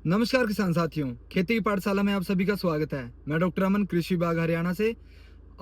नमस्कार किसान साथियों, खेती की पाठशाला में आप सभी का स्वागत है। मैं डॉक्टर अमन, कृषि विभाग हरियाणा से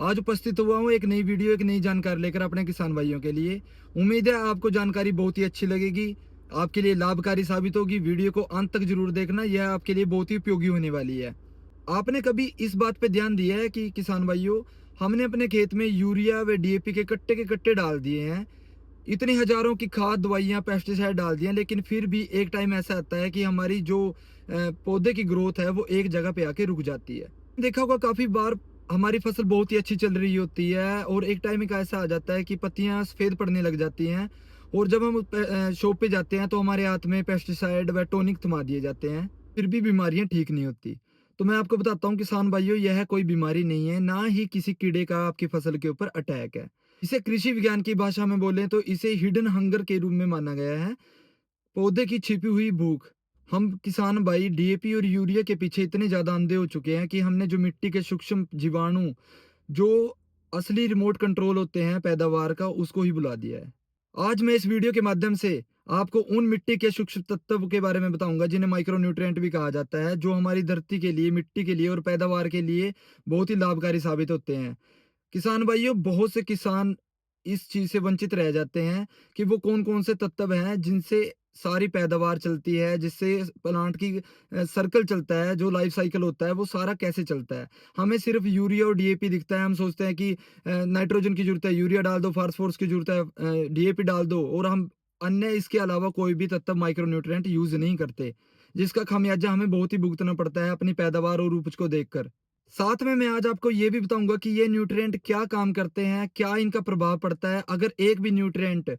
आज उपस्थित हुआ हूँ एक नई वीडियो, एक नई जानकारी लेकर अपने किसान भाइयों के लिए। उम्मीद है आपको जानकारी बहुत ही अच्छी लगेगी, आपके लिए लाभकारी साबित होगी। वीडियो को अंत तक जरूर देखना, यह आपके लिए बहुत ही उपयोगी होने वाली है। आपने कभी इस बात पे ध्यान दिया है कि किसान भाइयों, हमने अपने खेत में यूरिया व डीएपी के कट्टे डाल दिए हैं, इतनी हजारों की खाद दवाइयाँ पेस्टिसाइड डाल दिए हैं, लेकिन फिर भी एक टाइम ऐसा आता है कि हमारी जो पौधे की ग्रोथ है वो एक जगह पे आके रुक जाती है। देखा होगा काफी बार हमारी फसल बहुत ही अच्छी चल रही होती है और एक टाइम एक ऐसा आ जाता है कि पत्तियां सफेद पड़ने लग जाती हैं, और जब हम शॉप पे जाते हैं तो हमारे हाथ में पेस्टिसाइड व टॉनिक थमा दिए जाते हैं, फिर भी बीमारियां ठीक नहीं होती। तो मैं आपको बताता हूँ किसान भाइयों, यह कोई बीमारी नहीं है, ना ही किसी कीड़े का आपकी फसल के ऊपर अटैक है। इसे कृषि विज्ञान की भाषा में बोलें तो इसे हिडन हंगर के रूप में माना गया है, पौधे की छिपी हुई भूख। हम किसान भाई डीएपी और यूरिया के पीछे इतने ज्यादा अंधे हो चुके हैं कि हमने जो मिट्टी के सूक्ष्म जीवाणु, जो असली रिमोट कंट्रोल होते हैं पैदावार का, उसको ही बुला दिया है। आज मैं इस वीडियो के माध्यम से आपको उन मिट्टी के सूक्ष्म तत्व के बारे में बताऊंगा जिन्हें माइक्रो न्यूट्रिएंट भी कहा जाता है, जो हमारी धरती के लिए, मिट्टी के लिए और पैदावार के लिए बहुत ही लाभकारी साबित होते हैं। किसान भाइयों, बहुत से किसान इस चीज से वंचित रह जाते हैं कि वो कौन कौन से तत्व हैं जिनसे सारी पैदावार चलती है, जिससे प्लांट की सर्कल चलता है, जो लाइफ साइकिल होता है वो सारा कैसे चलता है। हमें सिर्फ यूरिया और डीएपी दिखता है, हम सोचते हैं कि नाइट्रोजन की जरूरत है, यूरिया डाल दो, फास्फोरस की जरूरत है, डीएपी डाल दो, और हम अन्य इसके अलावा कोई भी तत्व माइक्रो न्यूट्रिएंट यूज नहीं करते, जिसका खामियाजा हमें बहुत ही भुगतना पड़ता है अपनी पैदावार और उपज को देखकर। साथ में मैं आज आपको ये भी बताऊंगा कि ये न्यूट्रिएंट क्या काम करते हैं, क्या इनका प्रभाव पड़ता है, अगर एक भी न्यूट्रिएंट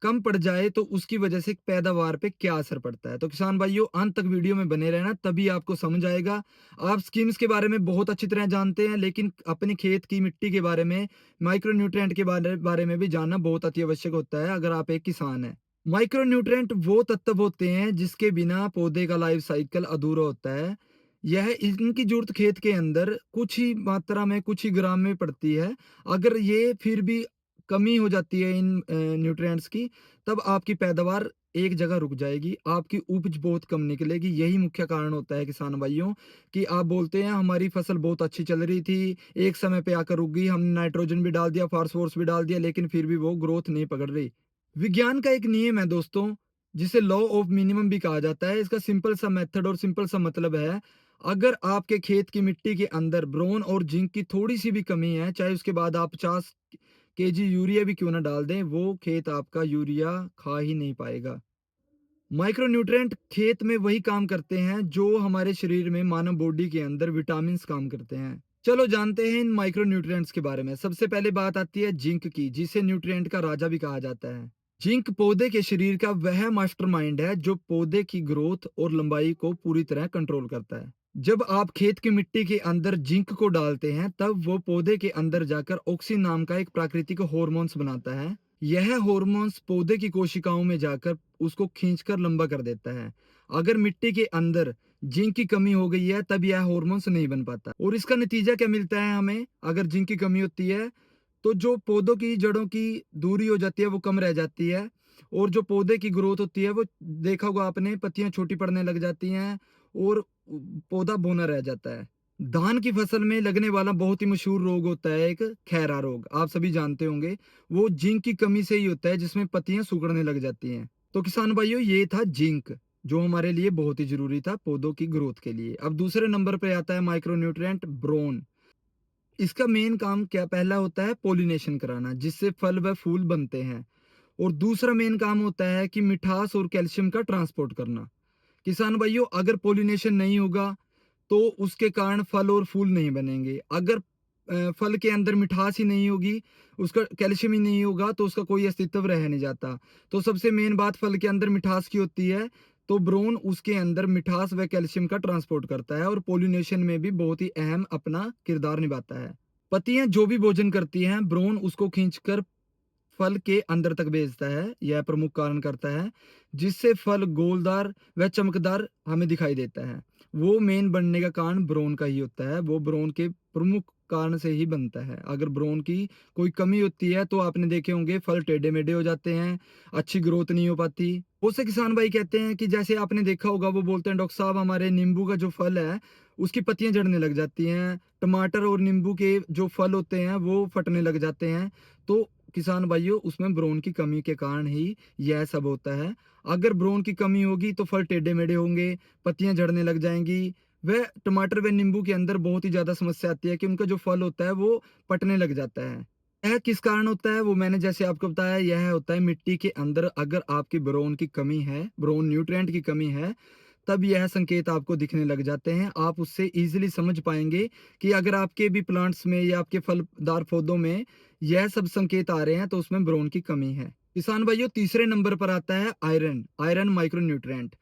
कम पड़ जाए तो उसकी वजह से पैदावार पे क्या असर पड़ता है। तो किसान भाइयों, अंत तक वीडियो में बने रहना, तभी आपको समझ आएगा। आप स्कीम्स के बारे में बहुत अच्छी तरह जानते हैं, लेकिन अपने खेत की मिट्टी के बारे में, माइक्रो न्यूट्रिएंट के बारे में भी जानना बहुत अति आवश्यक होता है अगर आप एक किसान हैं। माइक्रो न्यूट्रिएंट वो तत्व होते हैं जिसके बिना पौधे का लाइफ साइकिल अधूरा होता है। यह इनकी जरूरत खेत के अंदर कुछ ही मात्रा में, कुछ ही ग्राम में पड़ती है। अगर ये फिर भी कमी हो जाती है इन न्यूट्रिएंट्स की, तब आपकी पैदावार एक जगह रुक जाएगी, आपकी उपज बहुत कम निकलेगी। यही मुख्य कारण होता है किसान भाइयों, कि आप बोलते हैं हमारी फसल बहुत अच्छी चल रही थी, एक समय पे आकर रुक गई, हमने नाइट्रोजन भी डाल दिया, फास्फोरस भी डाल दिया, लेकिन फिर भी वो ग्रोथ नहीं पकड़ रही। विज्ञान का एक नियम है दोस्तों, जिसे लॉ ऑफ मिनिमम भी कहा जाता है। इसका सिंपल सा मेथड और सिंपल सा मतलब है, अगर आपके खेत की मिट्टी के अंदर ब्रोन और जिंक की थोड़ी सी भी कमी है, चाहे उसके बाद आप 50 केजी यूरिया भी क्यों ना डाल दें, वो खेत आपका यूरिया खा ही नहीं पाएगा। माइक्रो न्यूट्रिएंट खेत में वही काम करते हैं जो हमारे शरीर में, मानव बॉडी के अंदर विटामिन काम करते हैं। चलो जानते हैं इन माइक्रो न्यूट्रिएंट्स के बारे में। सबसे पहले बात आती है जिंक की, जिसे न्यूट्रिएंट का राजा भी कहा जाता है। जिंक पौधे के शरीर का वह मास्टरमाइंड है जो पौधे की ग्रोथ और लंबाई को पूरी तरह कंट्रोल करता है। जब आप खेत की मिट्टी के अंदर जिंक को डालते हैं, तब वो पौधे के अंदर जाकर ऑक्सिन नाम का एक प्राकृतिक हार्मोन्स बनाता है। यह हार्मोन्स पौधे की कोशिकाओं में जाकर उसको खींचकर लंबा कर देता है। अगर मिट्टी के अंदर जिंक की कमी हो गई है, तब यह हार्मोन्स नहीं बन पाता, और इसका नतीजा क्या मिलता है हमें, अगर जिंक की कमी होती है तो जो पौधों की जड़ों की दूरी हो जाती है वो कम रह जाती है, और जो पौधे की ग्रोथ होती है वो, देखा होगा आपने, पत्तियां छोटी पड़ने लग जाती हैं और पौधा बौना रह जाता है। धान की फसल में लगने वाला बहुत ही मशहूर रोग होता है एक खैरा रोग, आप सभी जानते होंगे। वो जिंक की कमी से ही होता है, जिसमें पत्तियां सुखड़ने लग जाती हैं। तो किसान भाइयों, ये था जिंक, जो हमारे लिए बहुत ही जरूरी था पौधों की ग्रोथ के लिए। अब दूसरे नंबर पे आता है माइक्रो न्यूट्रिएंट ब्रोन। इसका मेन काम क्या, पहला होता है पोलिनेशन कराना, जिससे फल व फूल बनते हैं, और दूसरा मेन काम होता है कि मिठास और कैल्शियम का ट्रांसपोर्ट करना। किसान भाइयों, अगर पोलिनेशन नहीं होगा तो उसके कारण फल और फूल नहीं बनेंगे। अगर फल के अंदर मिठास ही नहीं होगी, उसका कैल्शियम ही नहीं होगा, तो उसका कोई अस्तित्व रह नहीं जाता। तो सबसे मेन बात फल के अंदर मिठास की होती है, तो ब्रोन उसके अंदर मिठास व कैल्शियम का ट्रांसपोर्ट करता है, और पोलिनेशन में भी बहुत ही अहम अपना किरदार निभाता है। पत्तियां जो भी भोजन करती हैं, ब्रोन उसको खींचकर फल के अंदर तक भेजता है, यह प्रमुख कारण करता है, जिससे फल गोलदार व चमकदार हमें दिखाई देता है। वो मेन बनने का कारण ब्रोन का ही होता है, वो ब्रोन के प्रमुख कारण से ही बनता है। अगर ब्रोन की कोई कमी होती है तो आपने देखे होंगे फल टेढ़े-मेढ़े हो जाते हैं, अच्छी ग्रोथ नहीं हो पाती। बहुत से किसान भाई कहते हैं कि जैसे आपने देखा होगा वो बोलते हैं डॉक्टर साहब हमारे नींबू का जो फल है उसकी पत्तियाँ झड़ने लग जाती हैं, टमाटर और नींबू के जो फल होते हैं वो फटने लग जाते हैं। तो किसान भाइयों उसमें ब्रोन की कमी के कारण ही यह सब होता है। अगर ब्रोन की कमी होगी तो फल टेढ़े-मेढ़े होंगे, पत्तियाँ झड़ने लग जाएँगी। वह टमाटर व नींबू के अंदर बहुत ही ज़्यादा समस्या आती है कि उनका जो फल होता है वो पटने लग जाता है। यह किस कारण होता है वो मैंने जैसे आपको बताया, यह होता है मिट्टी के अंदर अगर आपकी बोरोन की कमी है, बोरोन न्यूट्रिएंट की कमी है, तब यह संकेत आपको दिखने लग जाते हैं। आप उससे ईज़िली समझ पाएँगे कि अगर आपके भी प्लांट्स में या आपके फलदार पौधों में यह सब संकेत आ रहे हैं तो उसमें बोरोन की कमी है। किसान भाइयों तीसरे नंबर पर आता है आयरन, आयरन माइक्रो न्यूट्रिएंट।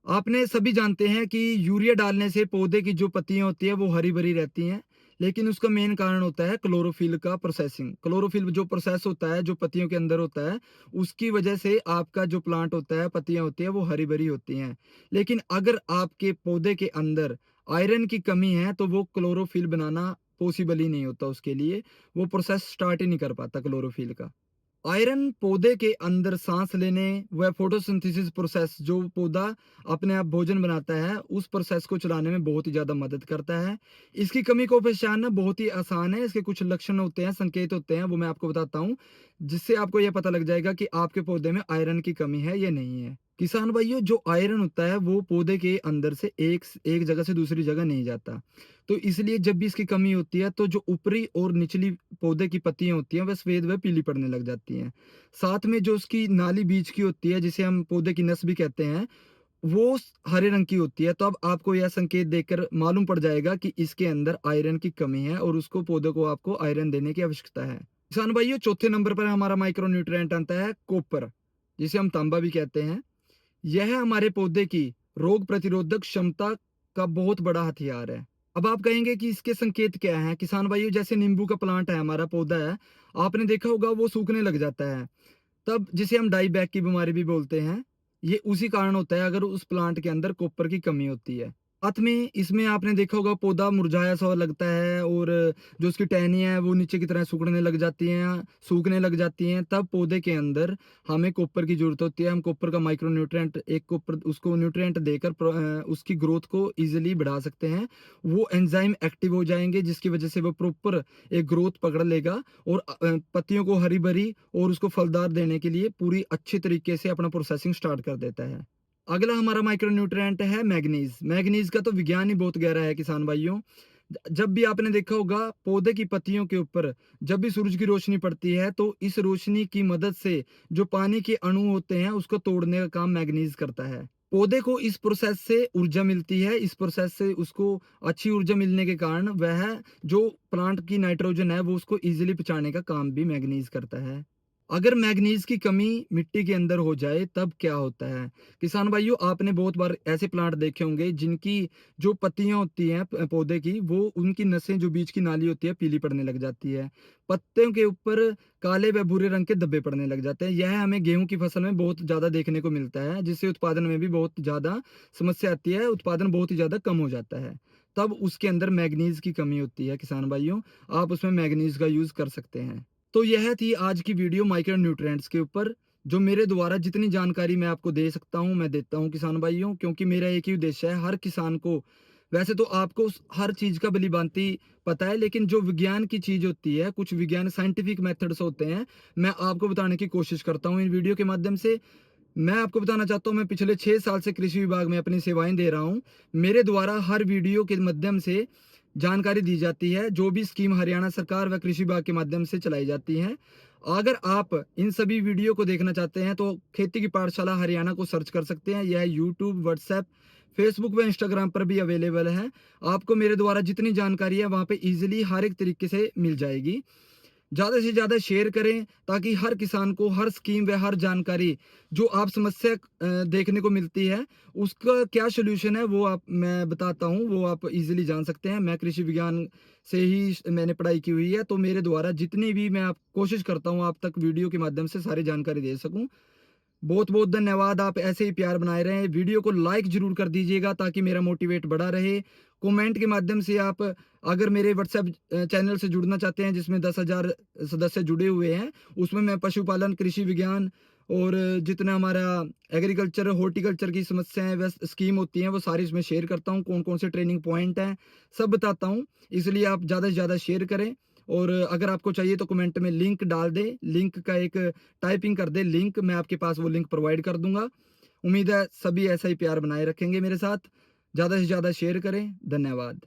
आपने सभी जानते हैं कि यूरिया डालने से पौधे की जो पत्तियां होती है वो हरी भरी रहती हैं, लेकिन उसका मेन कारण होता है क्लोरोफिल का प्रोसेसिंग। क्लोरोफिल जो प्रोसेस होता है जो पत्तियों के अंदर होता है, उसकी वजह से आपका जो प्लांट होता है, पत्तियां होती है वो हरी भरी होती हैं। लेकिन अगर आपके पौधे के अंदर आयरन की कमी है तो वो क्लोरोफिल बनाना पॉसिबल ही नहीं होता, उसके लिए वो प्रोसेस स्टार्ट ही नहीं कर पाता क्लोरोफिल का। आयरन पौधे के अंदर सांस लेने व फोटोसिंथेसिस प्रोसेस जो पौधा अपने आप भोजन बनाता है उस प्रोसेस को चलाने में बहुत ही ज़्यादा मदद करता है। इसकी कमी को पहचानना बहुत ही आसान है। इसके कुछ लक्षण होते हैं, संकेत होते हैं, वो मैं आपको बताता हूँ, जिससे आपको यह पता लग जाएगा कि आपके पौधे में आयरन की कमी है या नहीं है। किसान भाइयों जो आयरन होता है वो पौधे के अंदर से एक जगह से दूसरी जगह नहीं जाता, तो इसलिए जब भी इसकी कमी होती है तो जो ऊपरी और निचली पौधे की पत्तियां होती हैं वह सफेद व पीली पड़ने लग जाती हैं। साथ में जो उसकी नाली बीज की होती है जिसे हम पौधे की नस भी कहते हैं, वो हरे रंग की होती है। तो अब आपको यह संकेत देखकर मालूम पड़ जाएगा कि इसके अंदर आयरन की कमी है और उसको पौधे को आपको आयरन देने की आवश्यकता है। किसान भाइयों चौथे नंबर पर हमारा माइक्रो न्यूट्रिएंट आता है कॉपर, जिसे हम तांबा भी कहते हैं। यह हमारे पौधे की रोग प्रतिरोधक क्षमता का बहुत बड़ा हथियार है। अब आप कहेंगे कि इसके संकेत क्या हैं? किसान भाइयों जैसे नींबू का प्लांट है, हमारा पौधा है, आपने देखा होगा वो सूखने लग जाता है। तब जिसे हम डाई बैक की बीमारी भी बोलते हैं, ये उसी कारण होता है अगर उस प्लांट के अंदर कॉपर की कमी होती है। साथ में इसमें आपने देखा होगा पौधा मुरझाया सा लगता है और जो उसकी टहनियाँ हैं वो नीचे की तरह सूखने लग जाती हैं, सूखने लग जाती हैं। तब पौधे के अंदर हमें कॉपर की ज़रूरत होती है। हम कॉपर का माइक्रो न्यूट्रिएंट एक कॉपर उसको न्यूट्रिएंट देकर उसकी ग्रोथ को ईज़िली बढ़ा सकते हैं। वो एंजाइम एक्टिव हो जाएँगे जिसकी वजह से वो प्रॉपर एक ग्रोथ पकड़ लेगा और पत्तियों को हरी-भरी और उसको फलदार देने के लिए पूरी अच्छी तरीके से अपना प्रोसेसिंग स्टार्ट कर देता है। अगला हमारा माइक्रो न्यूट्रिएंट है मैग्नीज। मैग्नीज का तो विज्ञान ही बहुत गहरा है किसान भाइयों। जब भी आपने देखा होगा पौधे की पत्तियों के ऊपर जब भी सूरज की रोशनी पड़ती है तो इस रोशनी की मदद से जो पानी के अणु होते हैं उसको तोड़ने का काम मैग्नीज करता है। पौधे को इस प्रोसेस से ऊर्जा मिलती है। इस प्रोसेस से उसको अच्छी ऊर्जा मिलने के कारण वह जो प्लांट की नाइट्रोजन है वो उसको इजीली पहुंचाने का काम भी मैग्नीज करता है। अगर मैग्नीज की कमी मिट्टी के अंदर हो जाए तब क्या होता है? किसान भाइयों आपने बहुत बार ऐसे प्लांट देखे होंगे जिनकी जो पत्तियां होती हैं पौधे की, वो उनकी नसें जो बीच की नाली होती है पीली पड़ने लग जाती है। पत्तों के ऊपर काले व भूरे रंग के धब्बे पड़ने लग जाते हैं। यह हमें गेहूं की फसल में बहुत ज़्यादा देखने को मिलता है, जिससे उत्पादन में भी बहुत ज़्यादा समस्या आती है, उत्पादन बहुत ही ज़्यादा कम हो जाता है। तब उसके अंदर मैग्नीज की कमी होती है किसान भाइयों, आप उसमें मैग्नीज का यूज़ कर सकते हैं। तो यह थी आज की वीडियो माइक्रो न्यूट्रिएंट्स के ऊपर। जो मेरे द्वारा जितनी जानकारी मैं आपको दे सकता हूँ मैं देता हूँ किसान भाइयों, क्योंकि मेरा एक ही उद्देश्य है हर किसान को। वैसे तो आपको हर चीज़ का भली-भांति पता है, लेकिन जो विज्ञान की चीज़ होती है, कुछ विज्ञान साइंटिफिक मेथड्स होते हैं, मैं आपको बताने की कोशिश करता हूँ इन वीडियो के माध्यम से। मैं आपको बताना चाहता हूँ मैं पिछले 6 साल से कृषि विभाग में अपनी सेवाएँ दे रहा हूँ। मेरे द्वारा हर वीडियो के माध्यम से जानकारी दी जाती है, जो भी स्कीम हरियाणा सरकार व कृषि विभाग के माध्यम से चलाई जाती हैं। अगर आप इन सभी वीडियो को देखना चाहते हैं तो खेती की पाठशाला हरियाणा को सर्च कर सकते हैं। यह यूट्यूब, व्हाट्सएप, फेसबुक व इंस्टाग्राम पर भी अवेलेबल है। आपको मेरे द्वारा जितनी जानकारी है वहाँ पे ईज़िली हर एक तरीके से मिल जाएगी। ज़्यादा से ज़्यादा शेयर करें ताकि हर किसान को हर स्कीम व हर जानकारी जो आप समस्या देखने को मिलती है उसका क्या सॉल्यूशन है वो आप मैं बताता हूँ, वो आप इजीली जान सकते हैं। मैं कृषि विज्ञान से ही मैंने पढ़ाई की हुई है, तो मेरे द्वारा जितनी भी मैं आप कोशिश करता हूँ आप तक वीडियो के माध्यम से सारी जानकारी दे सकूँ। बहुत बहुत धन्यवाद। आप ऐसे ही प्यार बनाए रहें। वीडियो को लाइक जरूर कर दीजिएगा ताकि मेरा मोटिवेट बढ़ा रहे। कमेंट के माध्यम से आप अगर मेरे व्हाट्सएप चैनल से जुड़ना चाहते हैं जिसमें 10,000 सदस्य जुड़े हुए हैं, उसमें मैं पशुपालन, कृषि विज्ञान और जितना हमारा एग्रीकल्चर, हॉर्टिकल्चर की समस्याएँ व स्कीम होती हैं, वो सारी इसमें शेयर करता हूँ। कौन-कौन से ट्रेनिंग पॉइंट हैं, सब बताता हूँ। इसलिए आप ज़्यादा से ज़्यादा शेयर करें और अगर आपको चाहिए तो कमेंट में लिंक डाल दें। लिंक का एक टाइपिंग कर दें लिंक, मैं आपके पास वो लिंक प्रोवाइड कर दूँगा। उम्मीद है सभी ऐसा ही प्यार बनाए रखेंगे मेरे साथ। ज़्यादा से ज़्यादा शेयर करें। धन्यवाद।